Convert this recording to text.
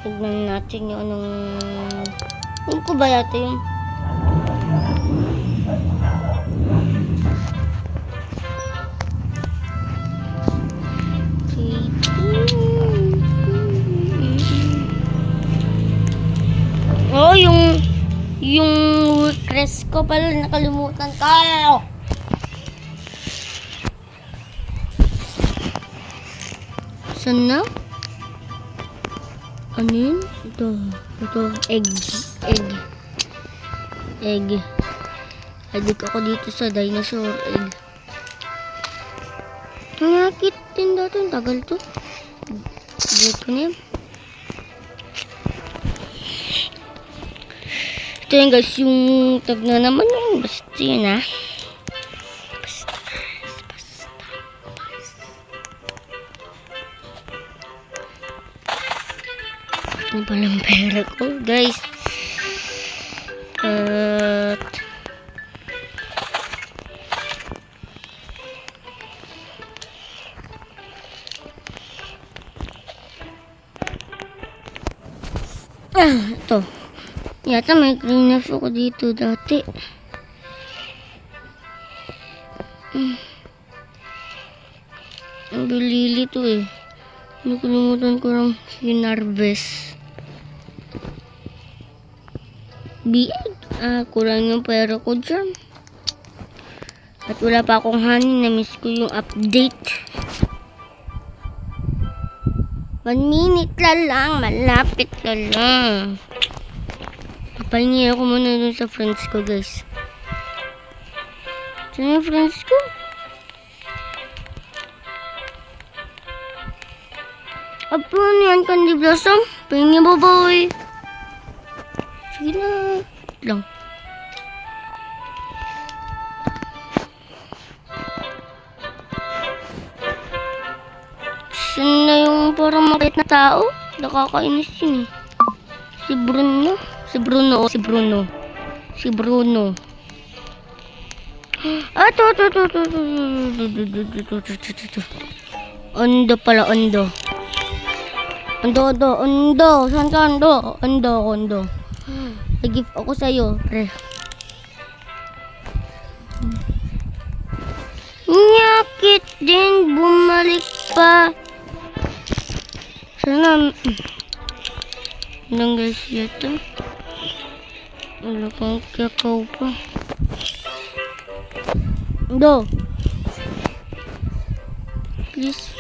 Tignan natin yung anong... Ano ko ba yata yung... Oh, yung request ko pala, nakalimutan ko. Saan na? Ano yun? Ito, egg. Adik ako dito sa dinosaur egg. Nakakit din dito, tagal to. Dito na yan. Ito yun guys, yung tag na naman yun. Basta yun ha. Basta. Ano palang pera ko guys. Ito. Yata may greenhouse ako dito dati. Ang bilili to eh. Nakalimutan ko lang hinarvest. Biag. Kulang yung pera ko dyan. At wala pa akong honey. Na-miss ko yung update. 1 minute lang. Malapit lang. Pahingi ako muna dun sa friends ko, guys. Saan yung friends ko? Apo, ano yan, Candy Blossom? Pahingi mo, boy. Sige na. Lang. Saan na yung parang mabait na tao? Nakakainis yun eh. Si Bruno. To. Ondo pala, Ondo. Saan ka, Ondo. I-give ako sa'yo, pre. Nyakit din, bumalik pa. Sana, guys, yata. Wala kang kakao pa. Ondo. Please.